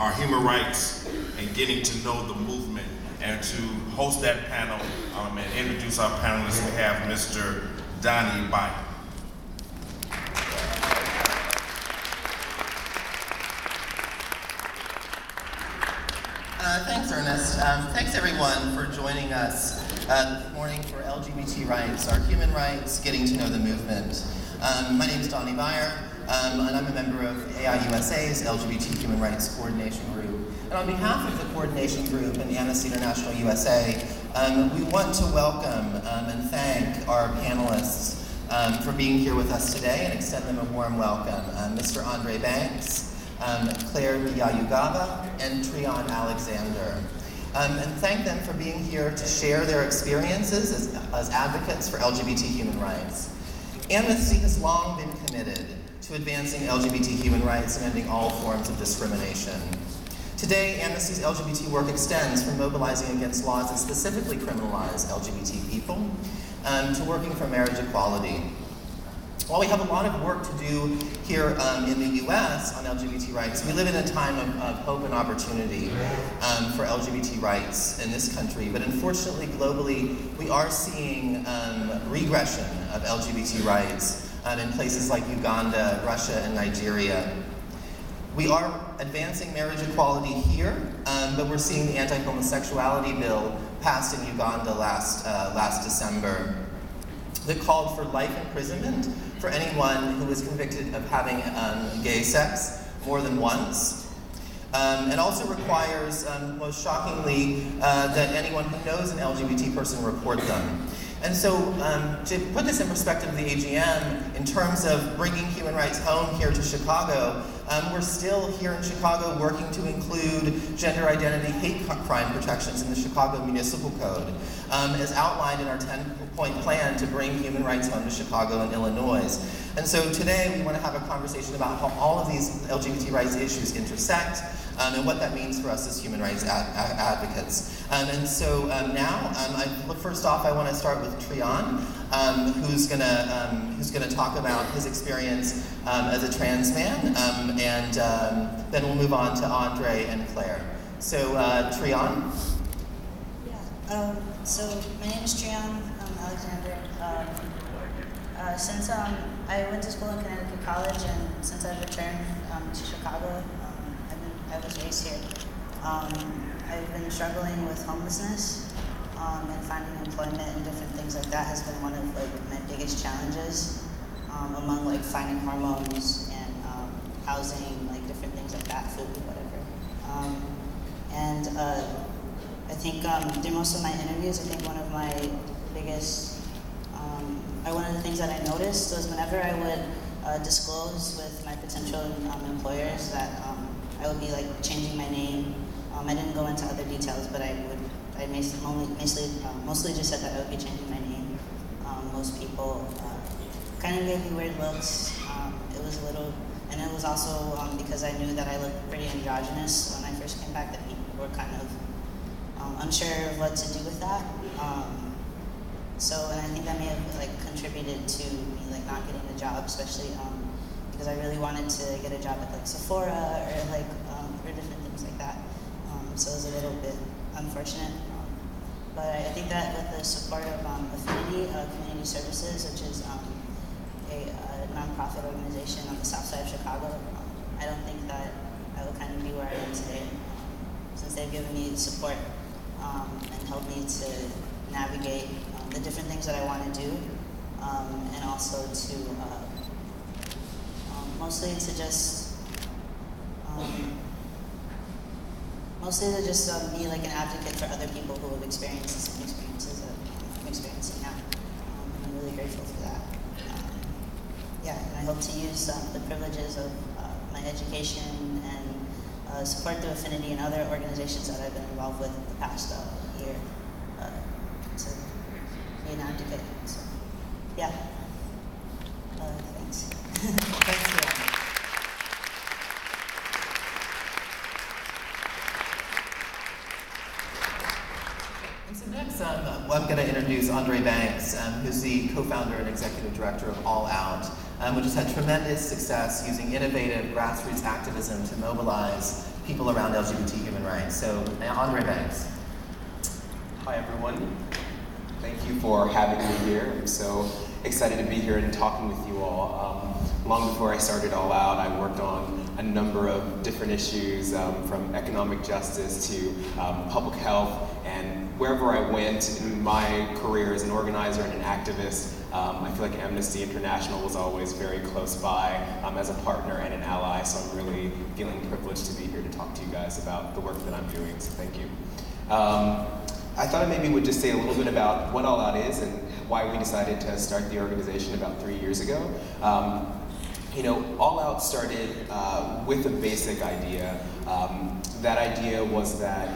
our human rights and getting to know the movement. And to host that panel and introduce our panelists, we have Mr. Donnie Baim. Thanks, Ernest. Thanks, everyone, for joining us this morning for LGBT rights, our human rights, getting to know the movement. My name is Donnie Bierer, and I'm a member of AIUSA's LGBT Human Rights Coordination Group. And on behalf of the coordination group and Amnesty International USA, we want to welcome and thank our panelists for being here with us today and extend them a warm welcome. Mr. Andre Banks, Clare Byarugaba, and Trian Alexander. And thank them for being here to share their experiences as advocates for LGBT human rights. Amnesty has long been committed to advancing LGBT human rights and ending all forms of discrimination. Today, Amnesty's LGBT work extends from mobilizing against laws that specifically criminalize LGBT people to working for marriage equality. While we have a lot of work to do here in the US on LGBT rights, we live in a time of hope and opportunity for LGBT rights in this country. But unfortunately, globally, we are seeing regression of LGBT rights in places like Uganda, Russia, and Nigeria. We are advancing marriage equality here, but we're seeing the anti-homosexuality bill passed in Uganda last December that called for life imprisonment for anyone who was convicted of having gay sex more than once. And also requires, most shockingly, that anyone who knows an LGBT person report them. And so, to put this in perspective of the AGM, in terms of bringing human rights home here to Chicago, we're still here in Chicago working to include gender identity hate crime protections in the Chicago Municipal Code, as outlined in our 10-point plan to bring human rights home to Chicago and Illinois. And so today we want to have a conversation about how all of these LGBT rights issues intersect, and what that means for us as human rights advocates. And so now, first off, I want to start with Trian, who's gonna talk about his experience as a trans man, and then we'll move on to Andre and Claire. So, Trian. Yeah. So my name is Trian Alexander. Since I went to school in Connecticut College, and since I've returned to Chicago, I was raised here. I've been struggling with homelessness and finding employment and different things like that has been one of my biggest challenges, among finding hormones and housing, different things like that, food, whatever. And I think through most of my interviews, I think one of my biggest, one of the things that I noticed was whenever I would disclose with my potential employers that I would be changing my name. I didn't go into other details, but I mostly just said that I would be changing my name. Most people kind of gave me weird looks. It was a little, and it was also because I knew that I looked pretty androgynous when I first came back, that people were kind of unsure of what to do with that. And I think that may have contributed to me not getting a job, especially because I really wanted to get a job at Sephora or different things like that. So it was a little bit unfortunate. But I think that with the support of Affinity Community Services, which is a nonprofit organization on the south side of Chicago, I don't think that I would kind of be where I am today, since they've given me support and helped me to navigate the different things that I want to do, and also to mostly to just be an advocate for other people who have experienced the same experiences that I'm experiencing now. And I'm really grateful for that. And I hope to use the privileges of my education and support through Affinity and other organizations that I've been involved with the past year to be an advocate. So, thanks. Thanks, Trian. And so next, I'm going to introduce Andre Banks, who's the co-founder and executive director of All Out, which has had tremendous success using innovative grassroots activism to mobilize people around LGBT human rights. So, Andre Banks. Hi everyone. Thank you for having me here. I'm so excited to be here and talking with you all. Long before I started All Out, I worked on a number of different issues, from economic justice to public health, and wherever I went in my career as an organizer and an activist, I feel like Amnesty International was always very close by as a partner and an ally, so I'm really feeling privileged to be here to talk to you guys about the work that I'm doing, so thank you. I thought I maybe would just say a little bit about what All Out is and why we decided to start the organization about 3 years ago. All Out started with a basic idea. That idea was that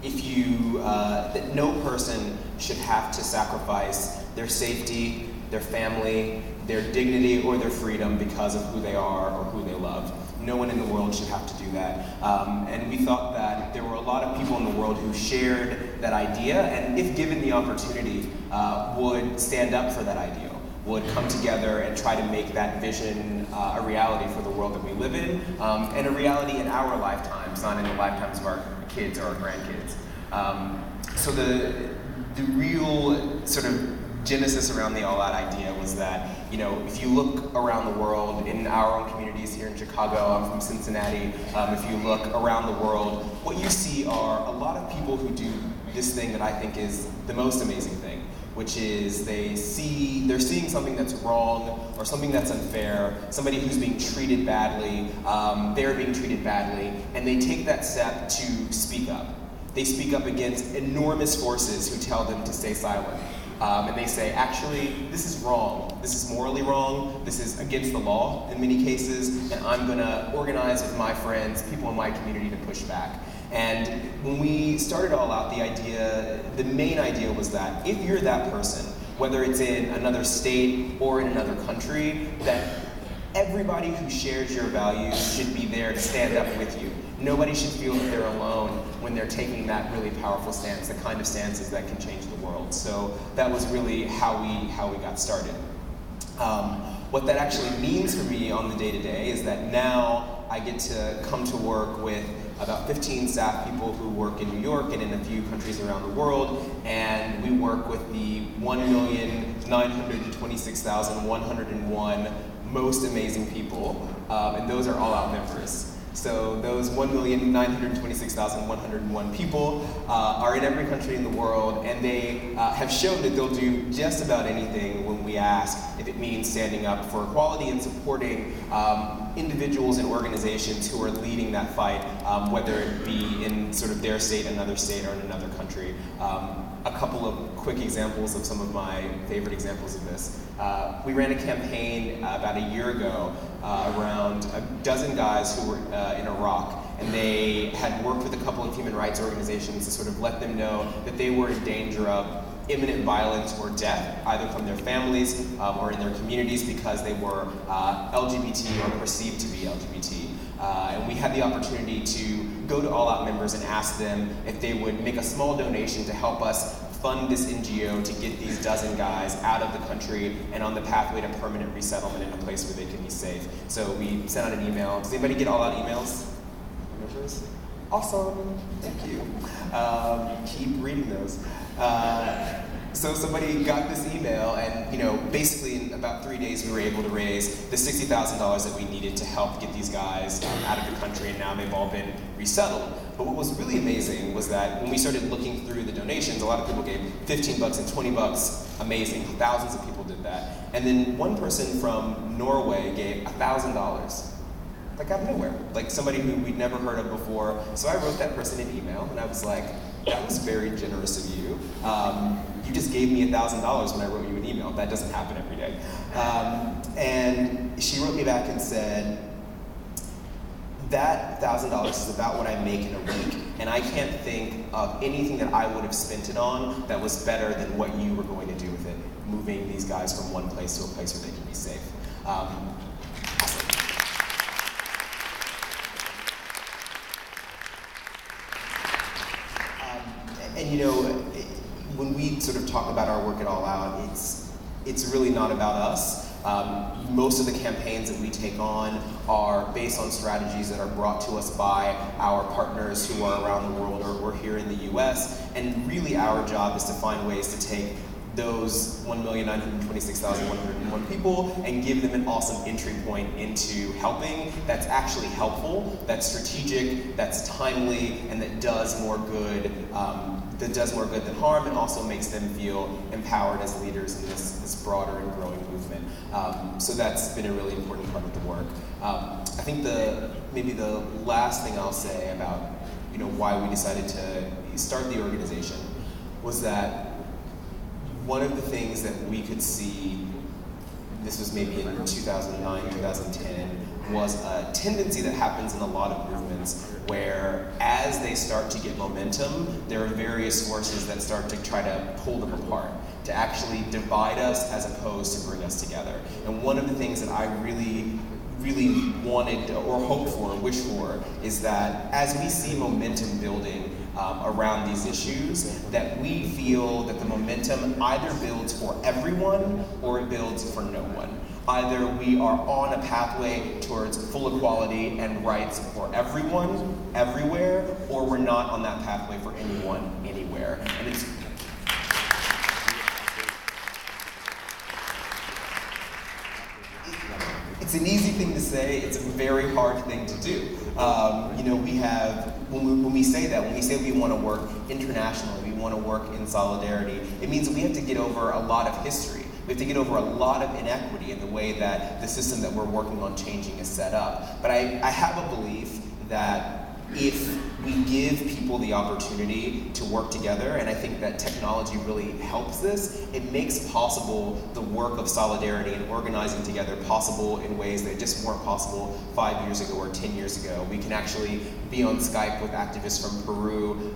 that no person should have to sacrifice their safety, their family, their dignity, or their freedom because of who they are or who they love. No one in the world should have to do that. And we thought that there were a lot of people in the world who shared that idea, and if given the opportunity, would stand up for that ideal, would come together and try to make that vision a reality for the world that we live in, and a reality in our lifetimes, not in the lifetimes of our kids or our grandkids. So the real sort of genesis around the All Out idea was that, if you look around the world in our own communities here in Chicago, I'm from Cincinnati, if you look around the world, what you see are a lot of people who do this thing that I think is the most amazing thing, which is they're seeing something that's wrong or something that's unfair, somebody who's being treated badly, they're being treated badly, and they take that step to speak up. They speak up against enormous forces who tell them to stay silent. And they say, actually, this is wrong. This is morally wrong. This is against the law in many cases, and I'm gonna organize with my friends, people in my community to push back. And when we started All Out, the main idea was that if you're that person, whether it's in another state or in another country, that everybody who shares your values should be there to stand up with you. Nobody should feel that they're alone when they're taking that really powerful stance, the kind of stances that can change the world. So that was really how we got started. What that actually means for me on the day-to-day is that now I get to come to work with about 15 staff people who work in New York and in a few countries around the world, and we work with the 1,926,101 most amazing people, and those are All Out members. So those 1,926,101 people are in every country in the world, and they have shown that they'll do just about anything when we ask, if it means standing up for equality and supporting individuals and organizations who are leading that fight, whether it be in sort of their state, another state, or in another country. A couple of quick examples of some of my favorite examples of this. We ran a campaign about a year ago around a dozen guys who were in Iraq, and they had worked with a couple of human rights organizations to sort of let them know that they were in danger of imminent violence or death, either from their families or in their communities because they were LGBT or perceived to be LGBT. And we had the opportunity to go to All Out members and ask them if they would make a small donation to help us fund this NGO to get these dozen guys out of the country and on the pathway to permanent resettlement in a place where they can be safe. So we sent out an email. Does anybody get All Out emails? Awesome, thank you. Keep reading those. So somebody got this email, and basically in about 3 days we were able to raise the $60,000 that we needed to help get these guys out of the country, and now they've all been resettled. But what was really amazing was that when we started looking through the donations, a lot of people gave $15 and $20, amazing, thousands of people did that. And then one person from Norway gave $1,000. Like out of nowhere, like somebody who we'd never heard of before. So I wrote that person an email, and I was like, that was very generous of you. You just gave me $1,000 when I wrote you an email. That doesn't happen every day. And she wrote me back and said, that $1,000 is about what I make in a week, and I can't think of anything that I would have spent it on that was better than what you were going to do with it, moving these guys from one place to a place where they can be safe. And when we sort of talk about our work at All Out, it's really not about us. Most of the campaigns that we take on are based on strategies that are brought to us by our partners who are around the world or here in the US, and really our job is to find ways to take those 1,926,101 people and give them an awesome entry point into helping that's actually helpful, that's strategic, that's timely, and that does more good than harm, and also makes them feel empowered as leaders in this broader and growing movement. So that's been a really important part of the work. I think maybe the last thing I'll say about why we decided to start the organization was that one of the things that we could see, this was maybe in 2009, 2010, was a tendency that happens in a lot of movements where as they start to get momentum, there are various forces that start to try to pull them apart, to actually divide us as opposed to bring us together. And one of the things that I really wanted or hoped for or wished for is that as we see momentum building around these issues, that we feel that the momentum either builds for everyone or it builds for no one. Either we are on a pathway towards full equality and rights for everyone, everywhere, or we're not on that pathway for anyone, anywhere. And it's an easy thing to say, it's a very hard thing to do. When we say we want to work internationally, we want to work in solidarity, it means that we have to get over a lot of history. We have to get over a lot of inequity in the way that the system that we're working on changing is set up. But I have a belief that if we give people the opportunity to work together, and I think that technology really helps this, it makes possible the work of solidarity and organizing together possible in ways that just weren't possible 5 years ago or 10 years ago. We can actually be on Skype with activists from Peru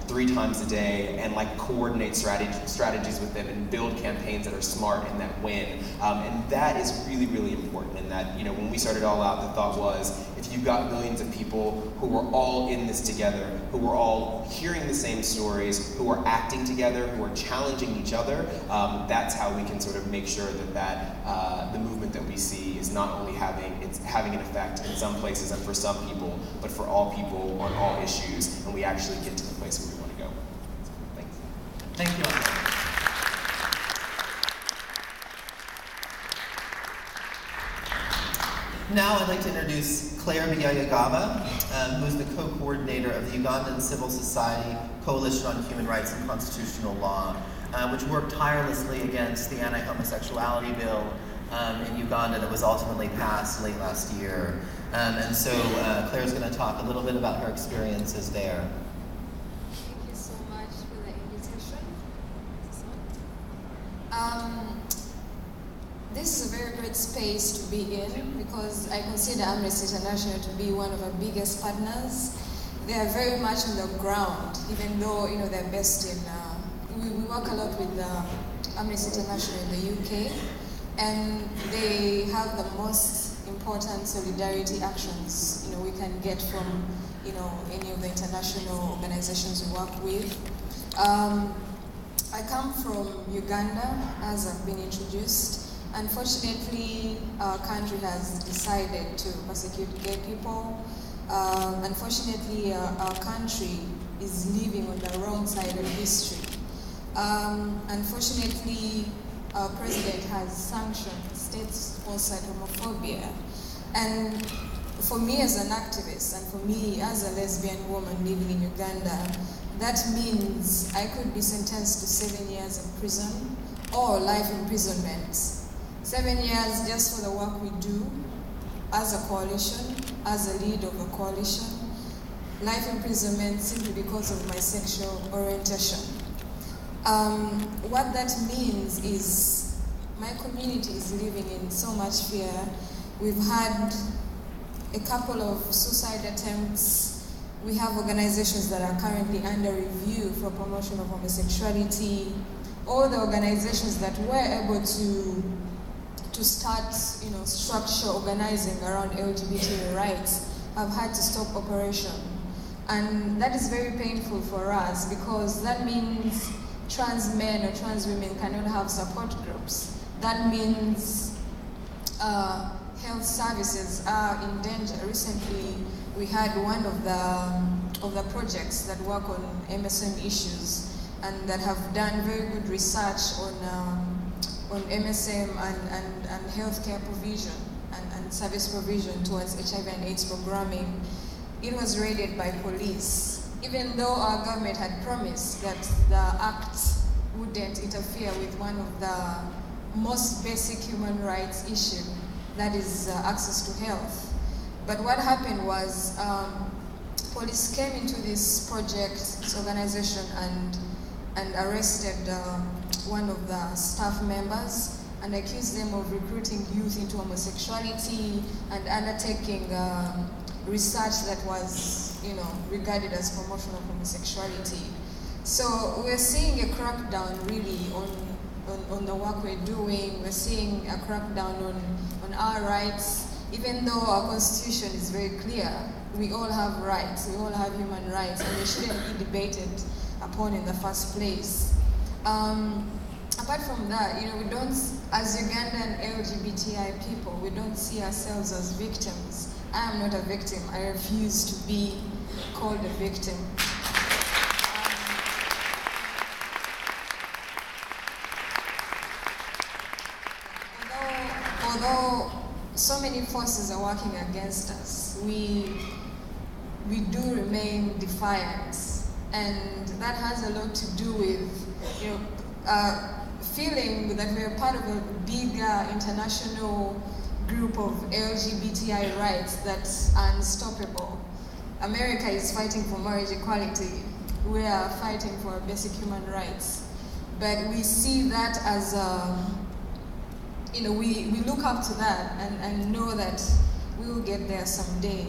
3 times a day and coordinate strategies with them and build campaigns that are smart and that win. And that is really, really important. And that, when we started all out, the thought was, if you've got millions of people who are all in this together, who are all hearing the same stories, who are acting together, who are challenging each other, that's how we can sort of make sure that the movement that we see is not only having an effect in some places and for some people, but for all people on all issues, and we actually get to the place where we want to go. So, thanks. Thank you. Now I'd like to introduce Clare Byarugaba, who is the co-coordinator of the Ugandan Civil Society Coalition on Human Rights and Constitutional Law, which worked tirelessly against the anti-homosexuality bill in Uganda that was ultimately passed late last year. And so Claire's going to talk a little bit about her experiences there. Thank you so much for the invitation. This is a very great space to be in because I consider Amnesty International to be one of our biggest partners. They are very much on the ground, even though they're based in. We work a lot with Amnesty International in the UK, and they have the most important solidarity actions we can get from any of the international organizations we work with. I come from Uganda, as I've been introduced. Unfortunately, our country has decided to persecute gay people. Unfortunately, our country is living on the wrong side of history. Unfortunately, our president has sanctioned state-sponsored homophobia. And for me as an activist, and for me as a lesbian woman living in Uganda, that means I could be sentenced to 7 years in prison or life imprisonment. 7 years just for the work we do as a coalition, as a lead of a coalition. Life imprisonment simply because of my sexual orientation. What that means is my community is living in so much fear. We've had a couple of suicide attempts. We have organizations that are currently under review for promotion of homosexuality. All the organizations that were able to start, structure organizing around LGBT rights have had to stop operation. And that is very painful for us because that means trans men or trans women cannot have support groups. That means health services are in danger. Recently, we had one of the projects that work on MSM issues and that have done very good research on MSM and healthcare provision and service provision towards HIV and AIDS programming. It was raided by police, even though our government had promised that the act wouldn't interfere with one of the most basic human rights issue, that is access to health. But what happened was police came into this project, this organization, and arrested one of the staff members and accused them of recruiting youth into homosexuality and undertaking research that was, regarded as promotion of homosexuality. So we're seeing a crackdown really on the work we're doing. We're seeing a crackdown on our rights, even though our constitution is very clear. We all have rights, we all have human rights, and they shouldn't be debated upon in the first place. Apart from that, we don't, as Ugandan LGBTI people, we don't see ourselves as victims. I am not a victim. I refuse to be called a victim. Although so many forces are working against us, we do remain defiant, and that has a lot to do with feeling that we're part of a bigger international group of LGBTI rights that's unstoppable. America is fighting for marriage equality. We are fighting for basic human rights. But we see that as, we look up to that and know that we will get there someday.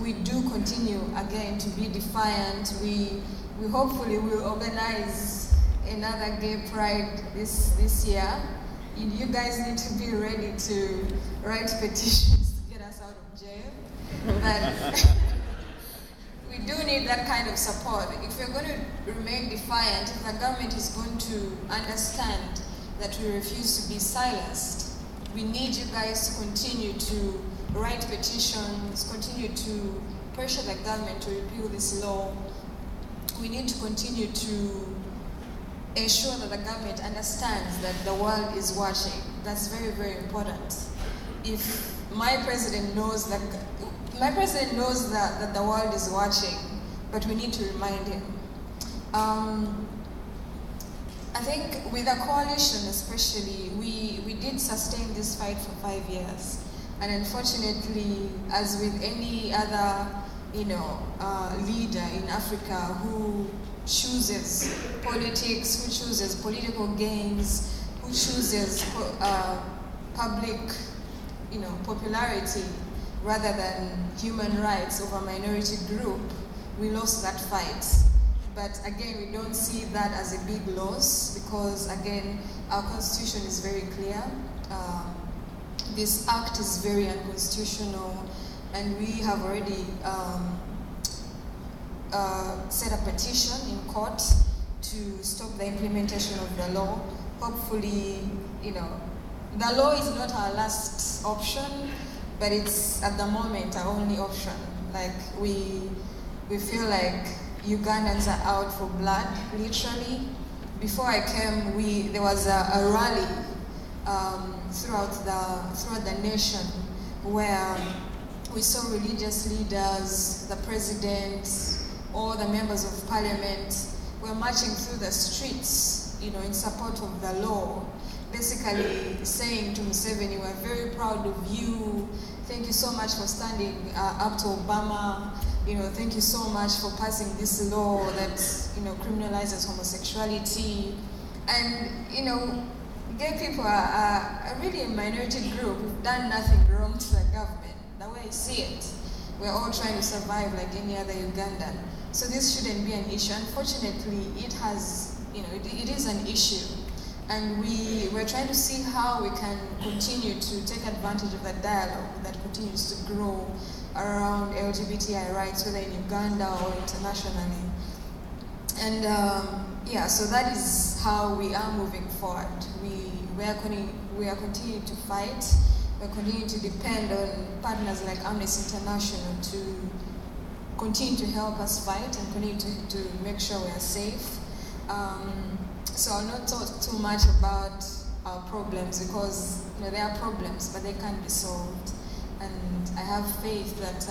We do continue, again, to be defiant. We hopefully will organize another gay pride this year. You guys need to be ready to write petitions to get us out of jail. But we do need that kind of support. If we're going to remain defiant, if the government is going to understand that we refuse to be silenced, we need you guys to continue to write petitions, continue to pressure the government to repeal this law. We need to continue to ensure that the government understands that the world is watching. That's very, very important. If my president knows that the world is watching, but we need to remind him. I think with a coalition especially, we did sustain this fight for 5 years. And unfortunately, as with any other leader in Africa who chooses politics, who chooses political gains, who chooses public popularity rather than human rights of a minority group, we lost that fight. But again, we don't see that as a big loss because, again, our constitution is very clear. This act is very unconstitutional, and we have already set a petition in court to stop the implementation of the law. Hopefully, the law is not our last option, but it's at the moment our only option. Like we feel like Ugandans are out for blood, literally. Before I came, there was a rally throughout the nation where we saw religious leaders, the president, all the members of parliament were marching through the streets, in support of the law, basically saying to Museveni, we're very proud of you. Thank you so much for standing up to Obama. Thank you so much for passing this law that, criminalizes homosexuality. And, gay people are really a minority group. We've done nothing wrong to the government. The way I see it, we're all trying to survive like any other Ugandan. So this shouldn't be an issue. Unfortunately, it has, it is an issue. And we're trying to see how we can continue to take advantage of the dialogue that continues to grow around LGBTI rights, whether in Uganda or internationally. And so that is how we are moving forward. we are continuing to fight. We're continuing to depend on partners like Amnesty International to continue to help us fight and continue to make sure we are safe. So I'll not talk too much about our problems because there are problems, but they can't be solved. And I have faith that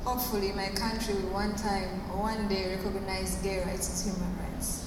hopefully my country will one time or one day recognize gay rights as human rights.